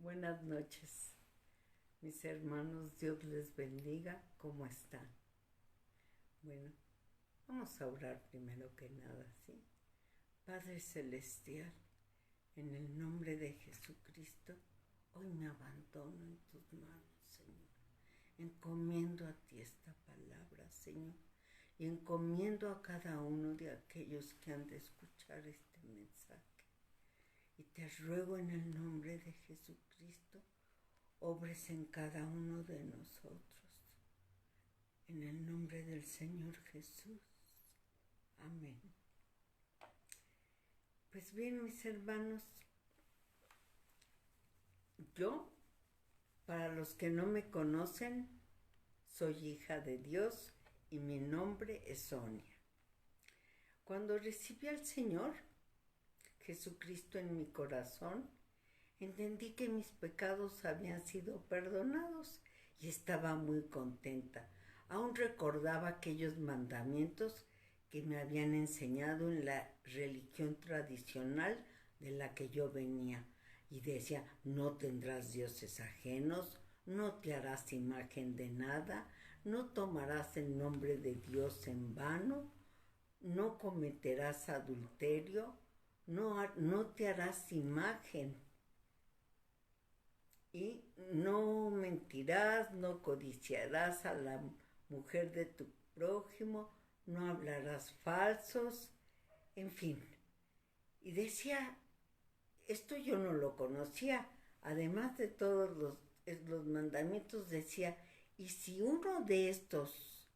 Buenas noches, mis hermanos, Dios les bendiga, ¿cómo están? Bueno, vamos a orar primero que nada, ¿sí? Padre Celestial, en el nombre de Jesucristo, hoy me abandono en tus manos, Señor. Encomiendo a ti esta palabra, Señor, y encomiendo a cada uno de aquellos que han de escuchar este mensaje. Y te ruego en el nombre de Jesucristo, obres en cada uno de nosotros. En el nombre del Señor Jesús. Amén. Pues bien, mis hermanos, yo, para los que no me conocen, soy hija de Dios y mi nombre es Sonia. Cuando recibí al Señor Jesucristo en mi corazón, entendí que mis pecados habían sido perdonados y estaba muy contenta. Aún recordaba aquellos mandamientos que me habían enseñado en la religión tradicional de la que yo venía. Y decía, no tendrás dioses ajenos, no te harás imagen de nada, no tomarás el nombre de Dios en vano, no cometerás adulterio, no te harás imagen. Y no mentirás, no codiciarás a la mujer de tu prójimo, no hablarás falsos, en fin. Y decía, esto yo no lo conocía, además de todos los mandamientos decía, y si uno de estos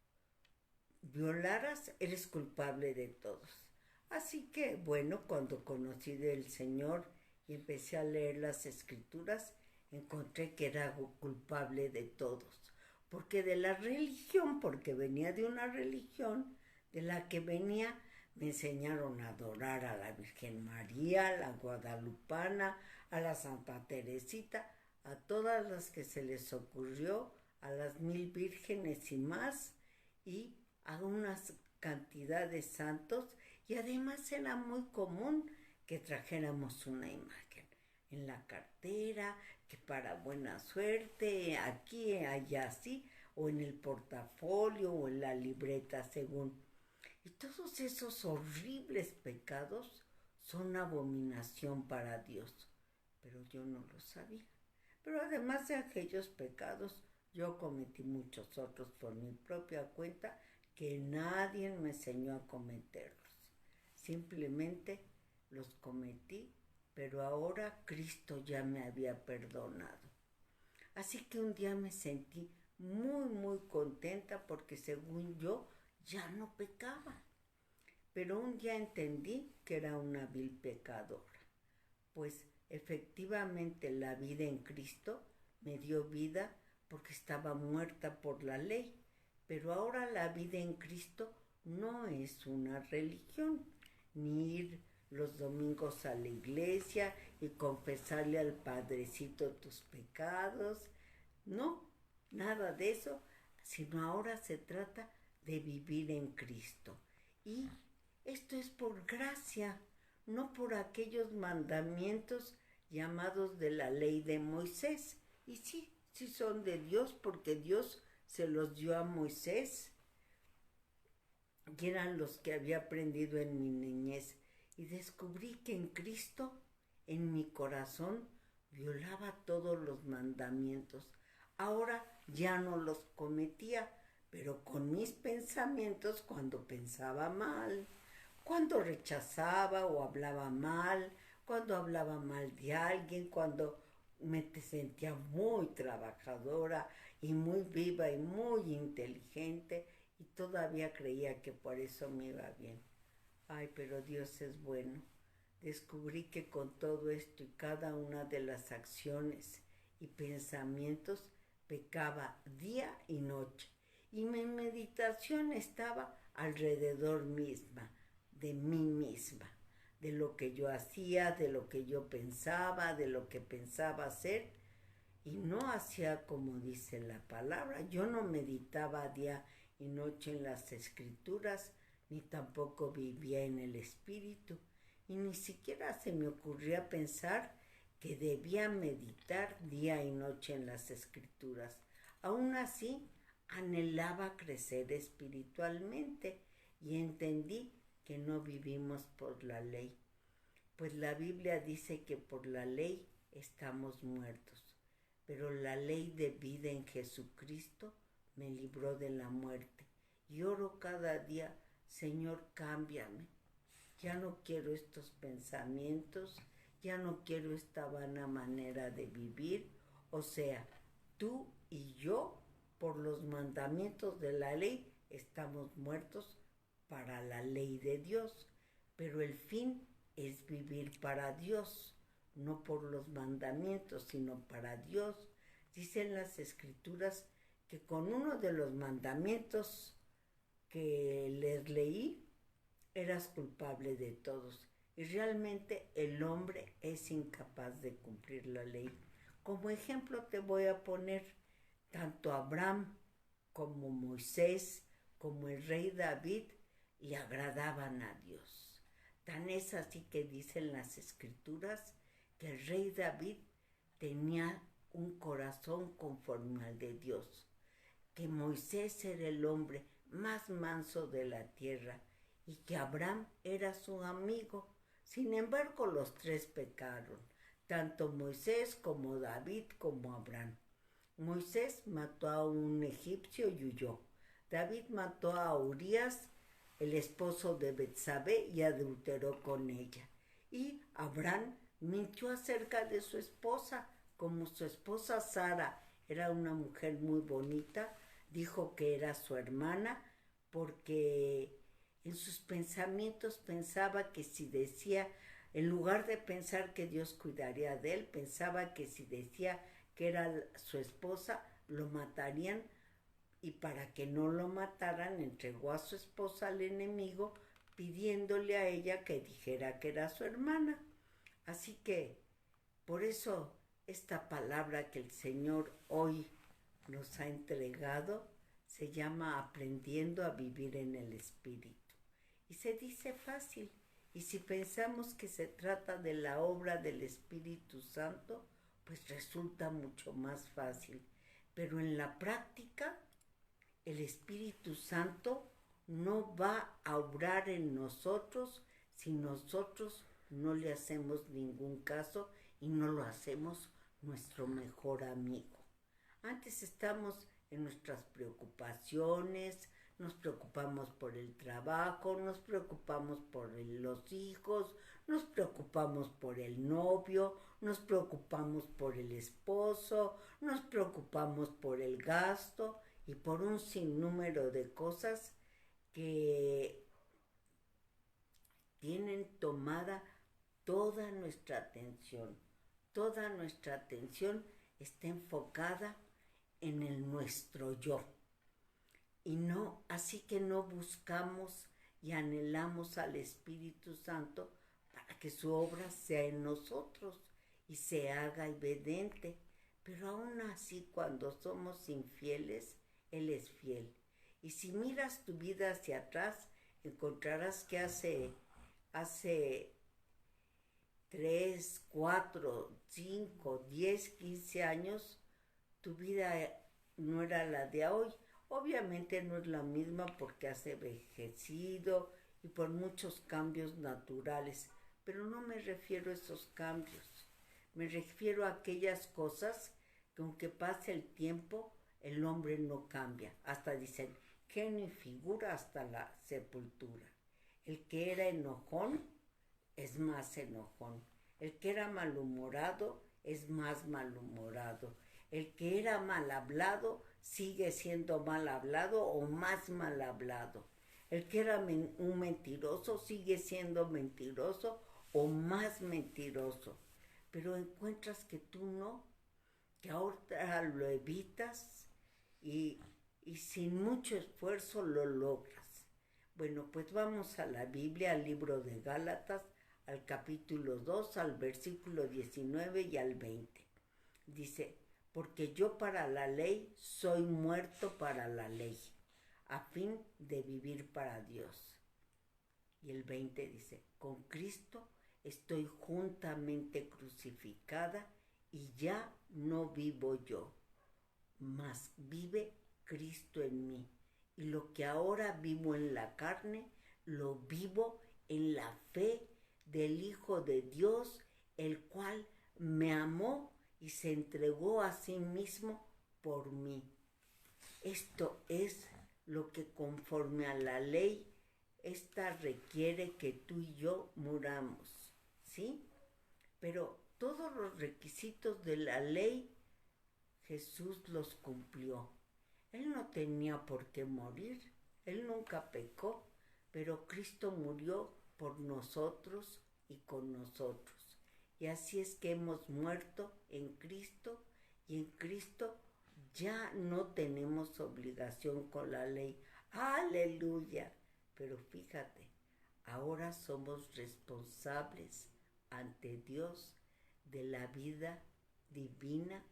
violaras, eres culpable de todos. Así que, bueno, cuando conocí del Señor y empecé a leer las Escrituras, encontré que era culpable de todos. Porque de la religión, porque venía de una religión de la que venía, me enseñaron a adorar a la Virgen María, a la Guadalupana, a la Santa Teresita, a todas las que se les ocurrió, a las 1000 vírgenes y más, y a unas cantidad de santos, y además era muy común que trajéramos una imagen en la cartera, que para buena suerte, aquí, allá, así, o en el portafolio o en la libreta, según. Y todos esos horribles pecados son abominación para Dios, pero yo no lo sabía. Pero además de aquellos pecados, yo cometí muchos otros por mi propia cuenta que nadie me enseñó a cometerlos. Simplemente los cometí, pero ahora Cristo ya me había perdonado. Así que un día me sentí muy contenta porque según yo ya no pecaba. Pero un día entendí que era una vil pecadora, pues efectivamente la vida en Cristo me dio vida porque estaba muerta por la ley, pero ahora la vida en Cristo no es una religión, ni ir los domingos a la iglesia y confesarle al Padrecito tus pecados, no, nada de eso, sino ahora se trata de vivir en Cristo. Y esto es por gracia, no por aquellos mandamientos llamados de la ley de Moisés. Y sí son de Dios, porque Dios se los dio a Moisés, que eran los que había aprendido en mi niñez. Y descubrí que en Cristo, en mi corazón, violaba todos los mandamientos. Ahora ya no los cometía, pero con mis pensamientos, cuando pensaba mal, cuando rechazaba o hablaba mal, cuando hablaba mal de alguien, cuando me sentía muy trabajadora y muy viva y muy inteligente, y todavía creía que por eso me iba bien. Ay, pero Dios es bueno. Descubrí que con todo esto y cada una de las acciones y pensamientos pecaba día y noche, y mi meditación estaba alrededor misma, de mí misma, de lo que yo hacía, de lo que yo pensaba, de lo que pensaba hacer, y no hacía como dice la palabra. Yo no meditaba día y noche en las Escrituras, ni tampoco vivía en el Espíritu, y ni siquiera se me ocurría pensar que debía meditar día y noche en las Escrituras. Aún así, anhelaba crecer espiritualmente y entendí que no vivimos por la ley, pues la Biblia dice que por la ley estamos muertos, pero la ley de vida en Jesucristo me libró de la muerte. Y oro cada día, Señor, cámbiame. Ya no quiero estos pensamientos, ya no quiero esta vana manera de vivir. O sea, tú y yo, por los mandamientos de la ley, estamos muertos para la ley de Dios. Pero el fin es vivir para Dios, no por los mandamientos, sino para Dios. Dicen las Escrituras que con uno de los mandamientos que les leí, eras culpable de todos. Y realmente el hombre es incapaz de cumplir la ley. Como ejemplo te voy a poner tanto Abraham como Moisés, como el rey David, le agradaban a Dios. Tan es así que dicen las Escrituras que el rey David tenía un corazón conforme al de Dios, que Moisés era el hombre más manso de la tierra y que Abraham era su amigo. Sin embargo, los tres pecaron, tanto Moisés como David como Abraham. Moisés mató a un egipcio y huyó. David mató a Urías, el esposo de Betsabé, y adulteró con ella. Y Abraham mintió acerca de su esposa. Como su esposa Sara era una mujer muy bonita, dijo que era su hermana porque en sus pensamientos pensaba que si decía, en lugar de pensar que Dios cuidaría de él, pensaba que si decía que era su esposa, lo matarían, y para que no lo mataran, entregó a su esposa al enemigo, pidiéndole a ella que dijera que era su hermana. Así que, por eso, esta palabra que el Señor hoy nos ha entregado se llama aprendiendo a vivir en el Espíritu. Y se dice fácil. Y si pensamos que se trata de la obra del Espíritu Santo, pues resulta mucho más fácil. Pero en la práctica, el Espíritu Santo no va a obrar en nosotros si nosotros no le hacemos ningún caso y no lo hacemos nuestro mejor amigo. Antes estamos en nuestras preocupaciones, nos preocupamos por el trabajo, nos preocupamos por los hijos, nos preocupamos por el novio, nos preocupamos por el esposo, nos preocupamos por el gasto y por un sinnúmero de cosas que tienen tomada toda nuestra atención. Toda nuestra atención está enfocada en el nuestro yo. Y no, así que no buscamos y anhelamos al Espíritu Santo para que su obra sea en nosotros y se haga evidente. Pero aún así, cuando somos infieles, Él es fiel. Y si miras tu vida hacia atrás, encontrarás que hace 3, 4, 5, 10, 15 años, tu vida no era la de hoy. Obviamente no es la misma porque has envejecido y por muchos cambios naturales, pero no me refiero a esos cambios. Me refiero a aquellas cosas que aunque pase el tiempo, el hombre no cambia. Hasta dicen, genio y figura hasta la sepultura. El que era enojón es más enojón. El que era malhumorado es más malhumorado. El que era mal hablado sigue siendo mal hablado o más mal hablado. El que era un mentiroso sigue siendo mentiroso o más mentiroso. Pero encuentras que tú no, que ahora lo evitas y sin mucho esfuerzo lo logras. Bueno, pues vamos a la Biblia, al libro de Gálatas, al capítulo 2, al versículo 19 y al 20. Dice, porque yo para la ley soy muerto para la ley, a fin de vivir para Dios. Y el 20 dice, con Cristo estoy juntamente crucificada y ya no vivo yo, mas vive Cristo en mí. Y lo que ahora vivo en la carne, lo vivo en la fe del Hijo de Dios, el cual me amó y se entregó a sí mismo por mí. Esto es lo que conforme a la ley, esta requiere que tú y yo muramos, ¿sí? Pero todos los requisitos de la ley, Jesús los cumplió. Él no tenía por qué morir, Él nunca pecó, pero Cristo murió por nosotros y con nosotros. Y así es que hemos muerto en Cristo, y en Cristo ya no tenemos obligación con la ley. ¡Aleluya! Pero fíjate, ahora somos responsables ante Dios de la vida divina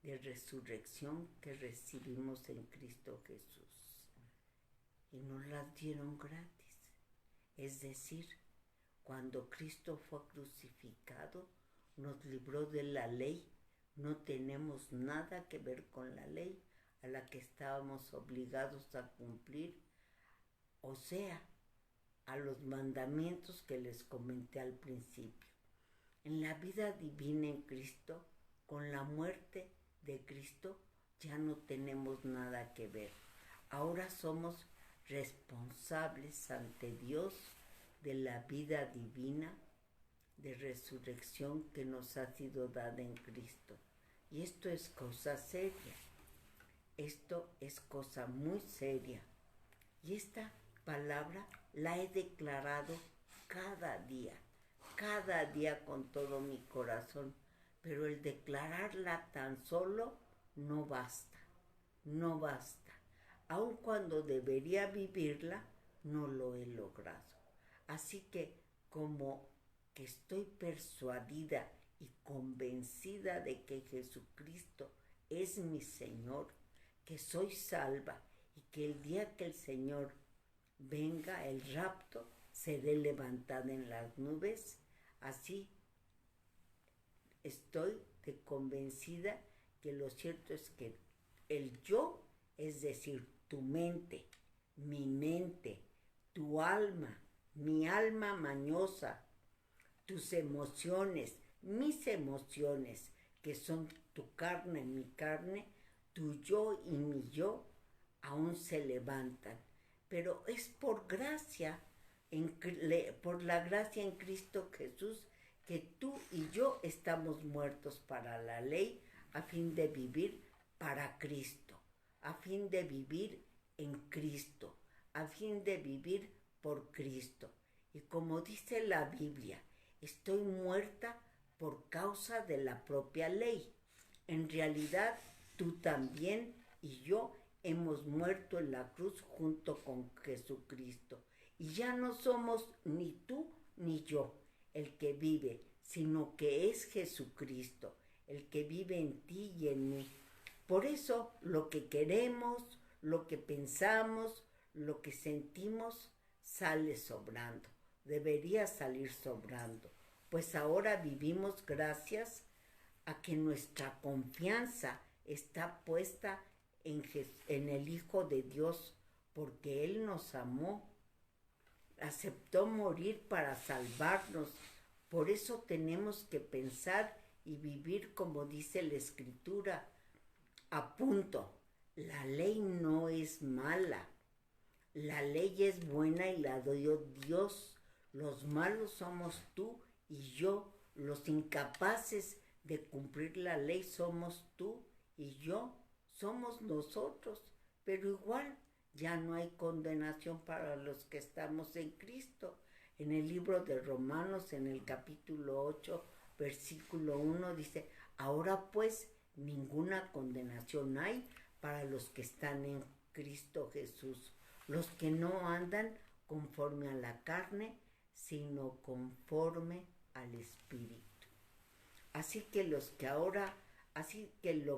de resurrección que recibimos en Cristo Jesús. Y nos las dieron gratis. Es decir, cuando Cristo fue crucificado, nos libró de la ley. No tenemos nada que ver con la ley a la que estábamos obligados a cumplir, o sea, a los mandamientos que les comenté al principio. En la vida divina en Cristo, con la muerte de Cristo, ya no tenemos nada que ver. Ahora somos responsables ante Dios de la vida divina de resurrección que nos ha sido dada en Cristo. Y esto es cosa seria. Esto es cosa muy seria. Y esta palabra la he declarado cada día con todo mi corazón. Pero el declararla tan solo no basta, no basta. Aun cuando debería vivirla, no lo he logrado. Así que como que estoy persuadida y convencida de que Jesucristo es mi Señor, que soy salva y que el día que el Señor venga, el rapto, seré levantada en las nubes, así estoy convencida que lo cierto es que el yo, es decir, tu mente, mi mente, tu alma, mi alma mañosa, tus emociones, mis emociones, que son tu carne, mi carne, tu yo y mi yo, aún se levantan. Pero es por gracia, por la gracia en Cristo Jesús, que tú y yo estamos muertos para la ley a fin de vivir para Cristo, a fin de vivir en Cristo, a fin de vivir por Cristo. Y como dice la Biblia, estoy muerta por causa de la propia ley. En realidad, tú también y yo hemos muerto en la cruz junto con Jesucristo. Y ya no somos ni tú ni yo el que vive, sino que es Jesucristo, el que vive en ti y en mí. Por eso lo que queremos, lo que pensamos, lo que sentimos, sale sobrando. Debería salir sobrando. Pues ahora vivimos gracias a que nuestra confianza está puesta en el Hijo de Dios, porque Él nos amó, aceptó morir para salvarnos. Por eso tenemos que pensar y vivir como dice la Escritura. A punto, la ley no es mala, la ley es buena y la dio Dios. Los malos somos tú y yo, los incapaces de cumplir la ley somos tú y yo, somos nosotros, pero igual ya no hay condenación para los que estamos en Cristo. En el libro de Romanos, en el capítulo 8, versículo 1, dice, ahora pues ninguna condenación hay para los que están en Cristo Jesús, los que no andan conforme a la carne, sino conforme al Espíritu. Así que lo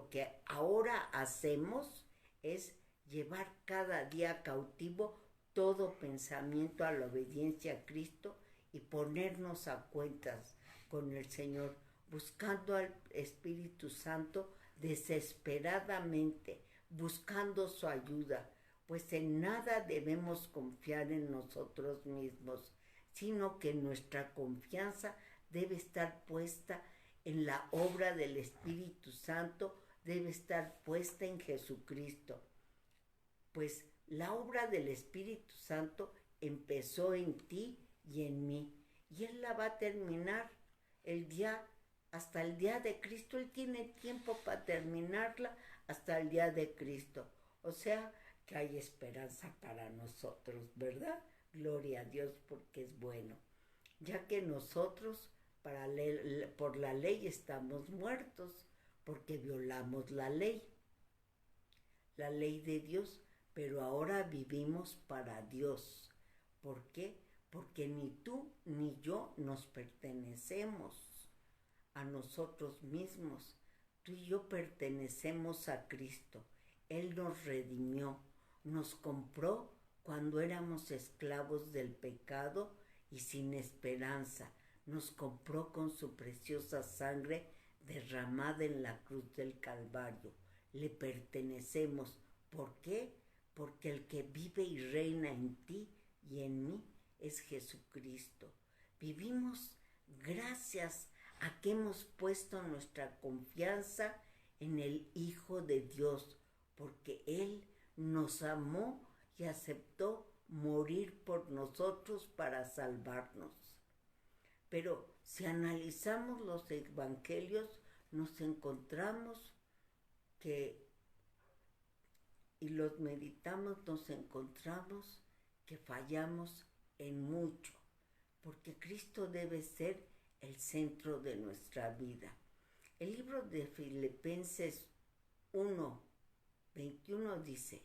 que ahora hacemos es llevar cada día cautivo todo pensamiento a la obediencia a Cristo y ponernos a cuentas con el Señor, buscando al Espíritu Santo desesperadamente, buscando su ayuda, pues en nada debemos confiar en nosotros mismos, sino que nuestra confianza debe estar puesta en la obra del Espíritu Santo, debe estar puesta en Jesucristo. Pues la obra del Espíritu Santo empezó en ti y en mí, y Él la va a terminar hasta el día de Cristo. Él tiene tiempo para terminarla hasta el día de Cristo. O sea, que hay esperanza para nosotros, ¿verdad? Gloria a Dios porque es bueno. Ya que nosotros por la ley estamos muertos, porque violamos la ley de Dios, pero ahora vivimos para Dios. ¿Por qué? Porque ni tú ni yo nos pertenecemos a nosotros mismos. Tú y yo pertenecemos a Cristo. Él nos redimió, nos compró cuando éramos esclavos del pecado y sin esperanza. Nos compró con su preciosa sangre derramada en la cruz del Calvario. Le pertenecemos. ¿Por qué? Porque el que vive y reina en ti y en mí es Jesucristo. Vivimos gracias a que hemos puesto nuestra confianza en el Hijo de Dios, porque Él nos amó y aceptó morir por nosotros para salvarnos. Pero si analizamos los evangelios, nos encontramos y los meditamos, nos encontramos que fallamos en mucho, porque Cristo debe ser el centro de nuestra vida. El libro de Filipenses 1:21 dice: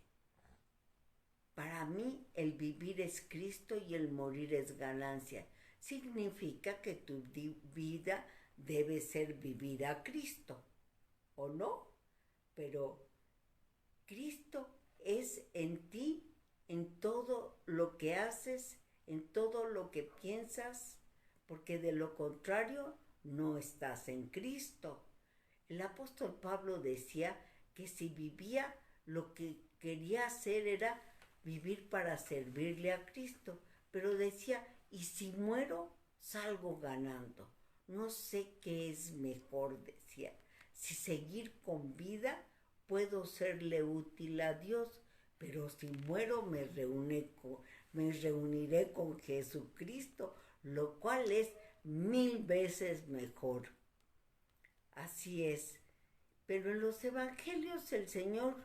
para mí el vivir es Cristo y el morir es ganancia. Significa que tu vida debe ser vivir a Cristo, ¿o no? Pero Cristo es en ti, en todo lo que haces, en todo lo que piensas, porque de lo contrario no estás en Cristo. El apóstol Pablo decía que si vivía, lo que quería hacer era vivir para servirle a Cristo, pero decía, y si muero, salgo ganando. No sé qué es mejor, decía. Si seguir con vida, puedo serle útil a Dios, pero si muero me reuniré con Jesucristo, lo cual es 1000 veces mejor. Así es. Pero en los evangelios el Señor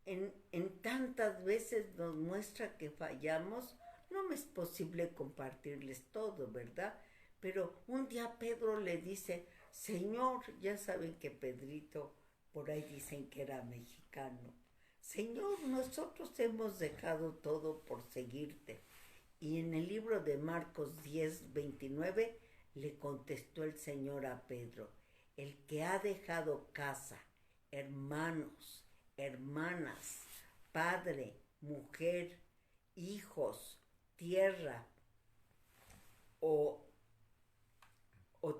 en tantas veces nos muestra que fallamos. No me es posible compartirles todo, ¿verdad? Pero un día Pedro le dice, Señor, ya saben que Pedrito, por ahí dicen que era mexicano, Señor, nosotros hemos dejado todo por seguirte. Y en el libro de Marcos 10:29 le contestó el Señor a Pedro, el que ha dejado casa, hermanos, hermanas, padre, mujer, hijos, tierra o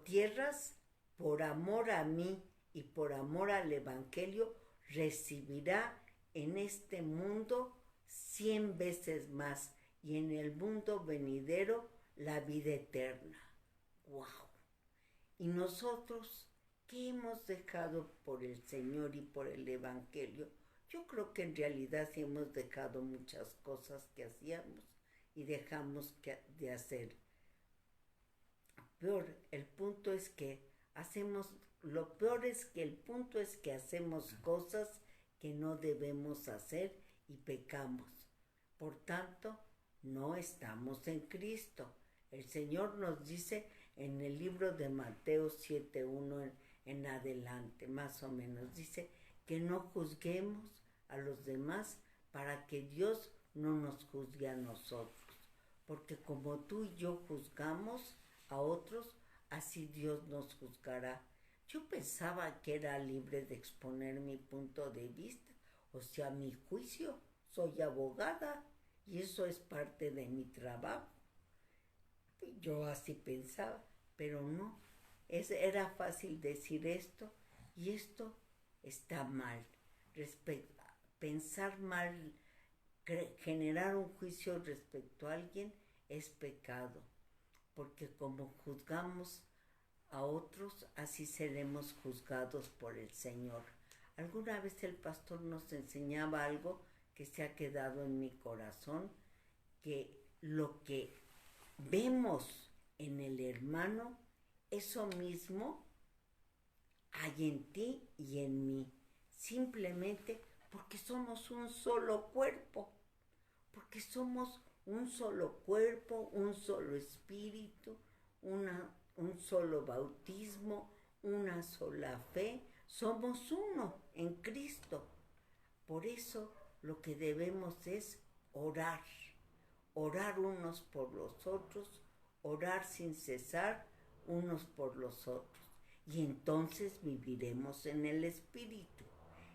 tierras por amor a mí y por amor al Evangelio, recibirá en este mundo 100 veces más y en el mundo venidero la vida eterna. ¡Wow! Y nosotros, ¿qué hemos dejado por el Señor y por el Evangelio? Yo creo que en realidad sí hemos dejado muchas cosas que hacíamos y dejamos de hacer. Peor, el punto es que hacemos cosas que no debemos hacer y pecamos. Por tanto, no estamos en Cristo. El Señor nos dice en el libro de Mateo 7:1 en adelante, más o menos, dice que no juzguemos a los demás para que Dios no nos juzgue a nosotros. Porque como tú y yo juzgamos a otros, así Dios nos juzgará. Yo pensaba que era libre de exponer mi punto de vista, o sea, mi juicio. Soy abogada y eso es parte de mi trabajo. Yo así pensaba, pero no. Era fácil decir esto y esto está mal. Pensar mal, generar un juicio respecto a alguien es pecado, porque como juzgamos a otros, así seremos juzgados por el Señor. Alguna vez el pastor nos enseñaba algo que se ha quedado en mi corazón, que lo que vemos en el hermano, eso mismo hay en ti y en mí, simplemente porque somos un solo cuerpo, porque somos un solo cuerpo, un solo espíritu, un solo bautismo, una sola fe, somos uno en Cristo. Por eso lo que debemos es orar, orar unos por los otros, orar sin cesar unos por los otros. Y entonces viviremos en el Espíritu.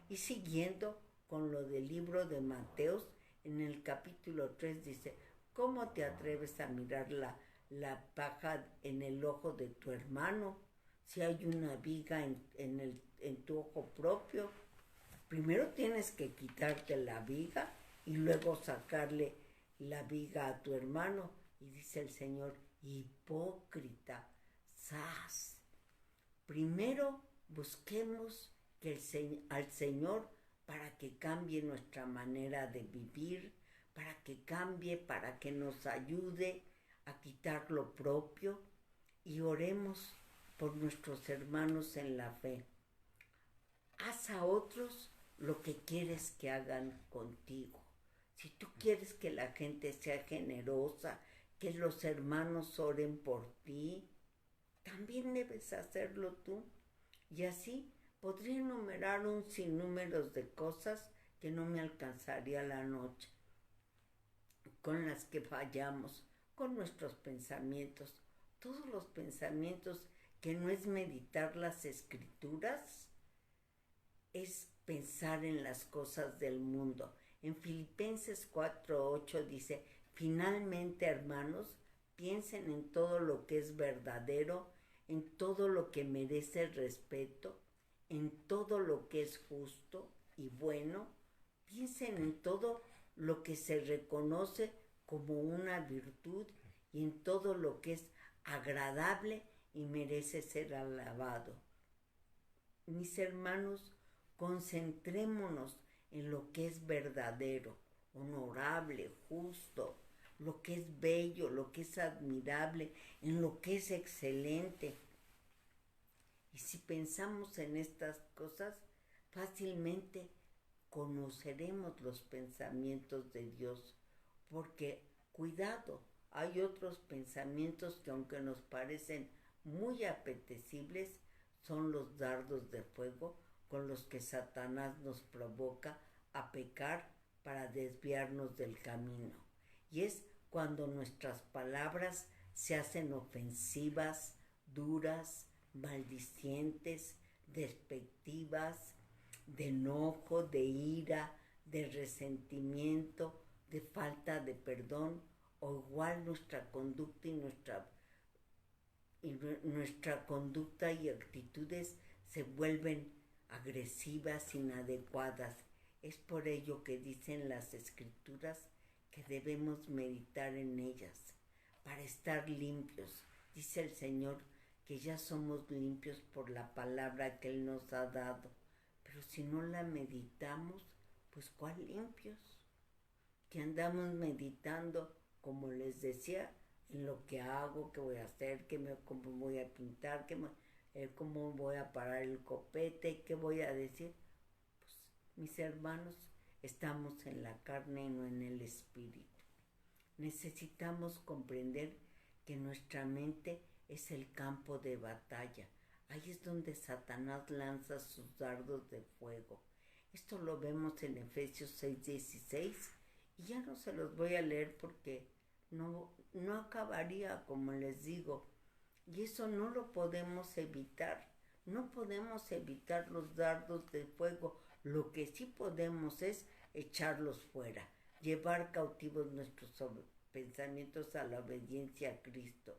Y siguiendo con lo del libro de Mateos, en el capítulo 3 dice, ¿cómo te atreves a mirar la paja en el ojo de tu hermano si hay una viga en tu ojo propio? Primero tienes que quitarte la viga y luego sacarle la viga a tu hermano. Y dice el Señor, hipócrita, ¡zas! Primero busquemos al Señor para que cambie nuestra manera de vivir, para que cambie, para que nos ayude a quitar lo propio, y oremos por nuestros hermanos en la fe. Haz a otros lo que quieres que hagan contigo. Si tú quieres que la gente sea generosa, que los hermanos oren por ti, también debes hacerlo tú. Y así podría enumerar un sinnúmero de cosas que no me alcanzaría la noche, con las que fallamos, con nuestros pensamientos, todos los pensamientos que no es meditar las escrituras, es pensar en las cosas del mundo. En Filipenses 4:8 dice, finalmente, hermanos, piensen en todo lo que es verdadero, en todo lo que merece respeto, en todo lo que es justo y bueno, piensen en todo lo que se reconoce como una virtud y en todo lo que es agradable y merece ser alabado. Mis hermanos, concentrémonos en lo que es verdadero, honorable, justo, lo que es bello, lo que es admirable, en lo que es excelente. Y si pensamos en estas cosas, fácilmente conoceremos los pensamientos de Dios, porque, cuidado, hay otros pensamientos que, aunque nos parecen muy apetecibles, son los dardos de fuego con los que Satanás nos provoca a pecar para desviarnos del camino. Y es cuando nuestras palabras se hacen ofensivas, duras, maldicientes, despectivas, de enojo, de ira, de resentimiento, de falta de perdón, o igual nuestra conducta nuestra conducta y actitudes se vuelven agresivas, inadecuadas. Es por ello que dicen las escrituras que debemos meditar en ellas para estar limpios. Dice el Señor que ya somos limpios por la palabra que Él nos ha dado, pero si no la meditamos, pues ¿cuál limpios? Que andamos meditando, como les decía, en lo que hago, qué voy a hacer, cómo voy a pintar, cómo voy a parar el copete, qué voy a decir. Pues, mis hermanos, estamos en la carne y no en el espíritu. Necesitamos comprender que nuestra mente es el campo de batalla. Ahí es donde Satanás lanza sus dardos de fuego. Esto lo vemos en Efesios 6:16 y ya no se los voy a leer porque no acabaría, como les digo. Y eso no lo podemos evitar. No podemos evitar los dardos de fuego. Lo que sí podemos es echarlos fuera, llevar cautivos nuestros pensamientos a la obediencia a Cristo.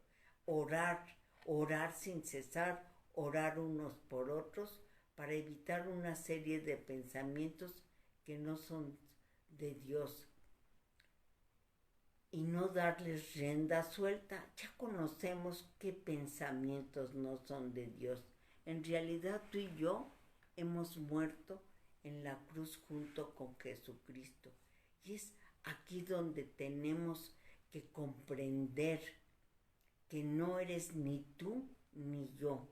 Orar sin cesar, orar unos por otros para evitar una serie de pensamientos que no son de Dios y no darles rienda suelta. Ya conocemos qué pensamientos no son de Dios. En realidad tú y yo hemos muerto en la cruz junto con Jesucristo. Y es aquí donde tenemos que comprender que no eres ni tú ni yo.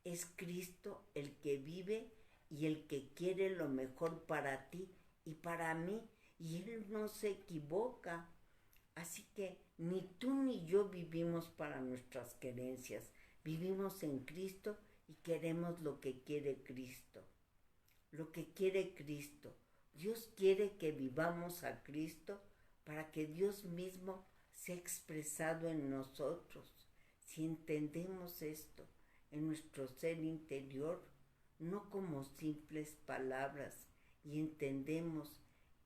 Es Cristo el que vive y el que quiere lo mejor para ti y para mí. Y Él no se equivoca. Así que ni tú ni yo vivimos para nuestras querencias. Vivimos en Cristo y queremos lo que quiere Cristo. Lo que quiere Cristo. Dios quiere que vivamos a Cristo para que Dios mismo sea expresado en nosotros. Si entendemos esto en nuestro ser interior, no como simples palabras, y entendemos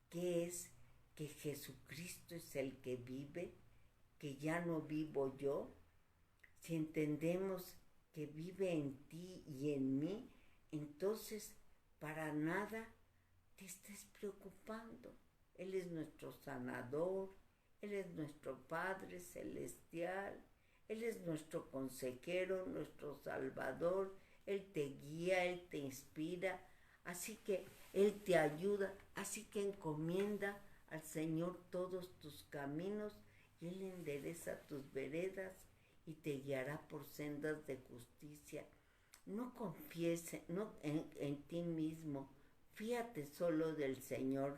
qué es que Jesucristo es el que vive, que ya no vivo yo, si entendemos que vive en ti y en mí, entonces para nada te estés preocupando. Él es nuestro sanador, Él es nuestro Padre celestial, Él es nuestro consejero, nuestro salvador. Él te guía, Él te inspira, así que Él te ayuda, así que encomienda al Señor todos tus caminos y Él endereza tus veredas y te guiará por sendas de justicia. No confíes en ti mismo, fíate solo del Señor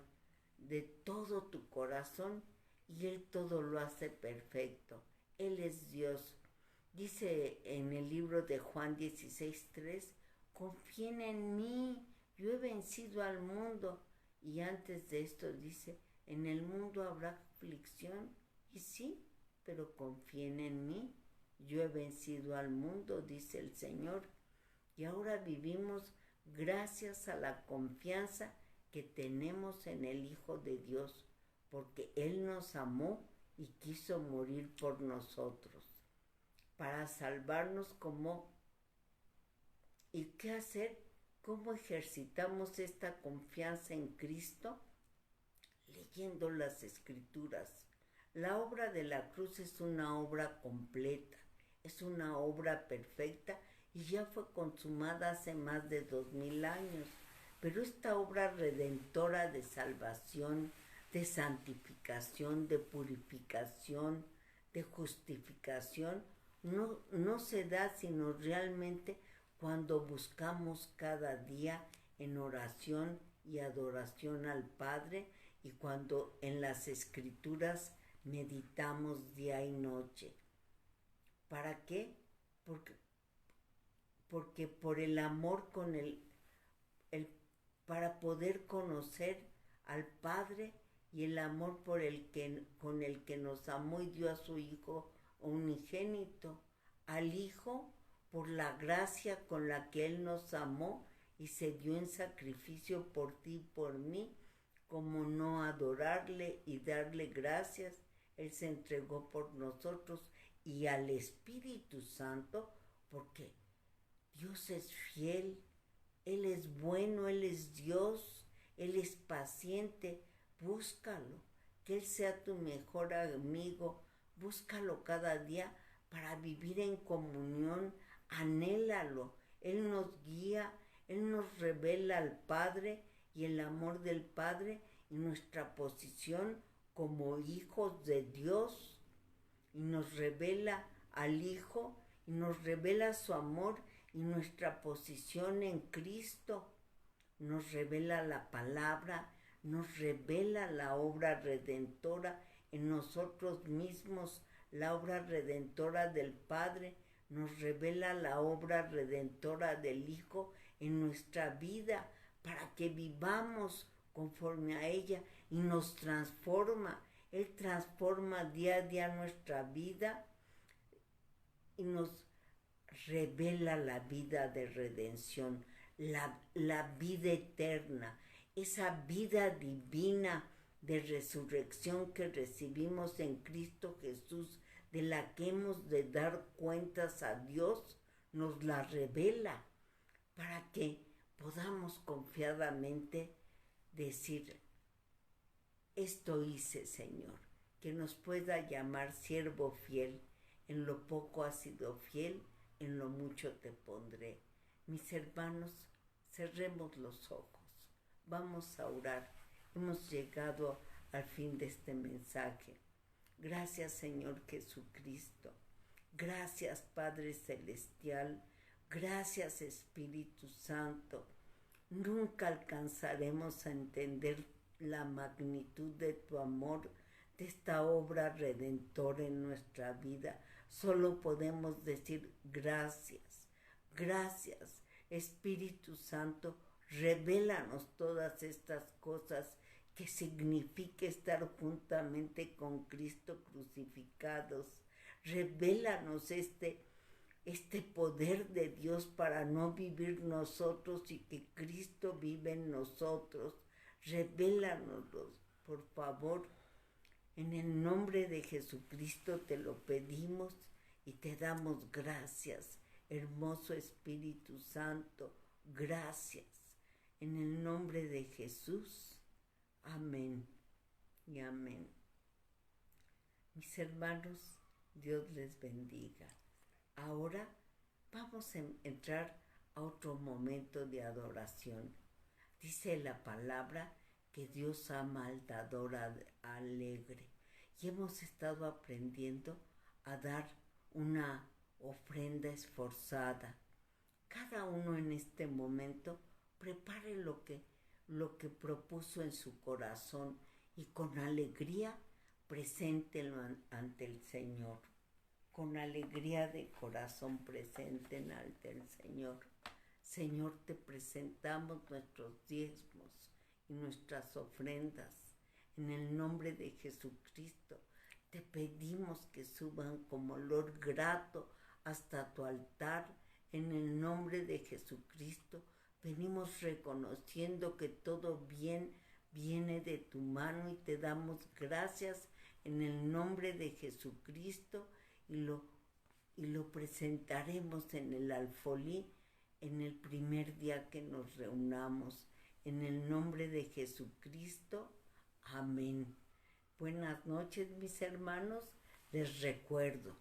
de todo tu corazón y Él todo lo hace perfecto. Él es Dios. Dice en el libro de Juan 16:3, confíen en mí, yo he vencido al mundo. Y antes de esto dice, en el mundo habrá aflicción, y sí, pero confíen en mí, yo he vencido al mundo, dice el Señor. Y ahora vivimos gracias a la confianza que tenemos en el Hijo de Dios, porque Él nos amó y quiso morir por nosotros, para salvarnos. ¿Y qué hacer? ¿Cómo ejercitamos esta confianza en Cristo? Leyendo las Escrituras. La obra de la cruz es una obra completa, es una obra perfecta y ya fue consumada hace más de 2000 años. Pero esta obra redentora de salvación, de santificación, de purificación, de justificación, no se da sino realmente cuando buscamos cada día en oración y adoración al Padre y cuando en las Escrituras meditamos día y noche. ¿Para qué? Porque por el amor para poder conocer al Padre y el amor con el que nos amó y dio a su Hijo unigénito, al Hijo por la gracia con la que Él nos amó y se dio en sacrificio por ti y por mí. Como no adorarle y darle gracias, Él se entregó por nosotros, y al Espíritu Santo, porque Dios es fiel, Él es bueno, Él es Dios, Él es paciente. Búscalo, que Él sea tu mejor amigo, búscalo cada día para vivir en comunión, anhélalo. Él nos guía, Él nos revela al Padre y el amor del Padre y nuestra posición como hijos de Dios, y nos revela al Hijo y nos revela su amor y nuestra posición en Cristo, nos revela la palabra, nos revela la obra redentora en nosotros mismos, la obra redentora del Padre, nos revela la obra redentora del Hijo en nuestra vida, para que vivamos conforme a ella, y nos transforma. Él transforma día a día nuestra vida y nos revela la vida de redención, la vida eterna, esa vida divina de resurrección que recibimos en Cristo Jesús, de la que hemos de dar cuentas a Dios, nos la revela para que podamos confiadamente decir, esto hice, Señor, que nos pueda llamar siervo fiel. En lo poco has sido fiel, en lo mucho te pondré. Mis hermanos, cerremos los ojos. Vamos a orar. Hemos llegado al fin de este mensaje. Gracias, Señor Jesucristo. Gracias, Padre Celestial. Gracias, Espíritu Santo. Nunca alcanzaremos a entender la magnitud de tu amor, de esta obra redentora en nuestra vida. Solo podemos decir gracias, gracias. Espíritu Santo, revélanos todas estas cosas que significa estar juntamente con Cristo crucificados. Revélanos este poder de Dios para no vivir nosotros y que Cristo vive en nosotros. Revélanoslo, por favor. En el nombre de Jesucristo te lo pedimos y te damos gracias. Hermoso Espíritu Santo, gracias. En el nombre de Jesús. Amén y amén. Mis hermanos, Dios les bendiga. Ahora vamos a entrar a otro momento de adoración. Dice la palabra que Dios ama al dador alegre. Y hemos estado aprendiendo a dar una ofrenda esforzada. Cada uno en este momento prepare lo que propuso en su corazón y con alegría preséntelo ante el Señor. Con alegría de corazón presenten ante el Señor. Señor, te presentamos nuestros diezmos y nuestras ofrendas. En el nombre de Jesucristo, te pedimos que suban como olor grato hasta tu altar. En el nombre de Jesucristo, venimos reconociendo que todo bien viene de tu mano y te damos gracias en el nombre de Jesucristo y lo presentaremos en el alfolí en el primer día que nos reunamos. En el nombre de Jesucristo. Amén. Buenas noches, mis hermanos. Les recuerdo,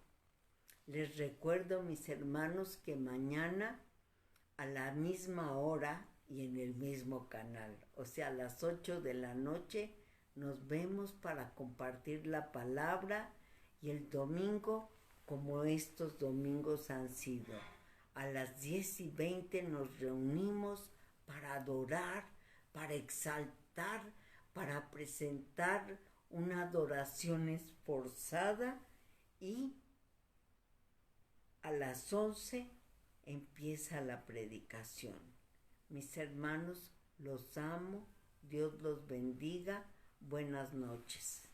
mis hermanos, que mañana a la misma hora y en el mismo canal, o sea, a las 8 de la noche, nos vemos para compartir la palabra, y el domingo, como estos domingos han sido, a las 10:20 nos reunimos para adorar, para exaltar, para presentar una adoración esforzada, y a las 11 empieza la predicación. Mis hermanos, los amo, Dios los bendiga, buenas noches.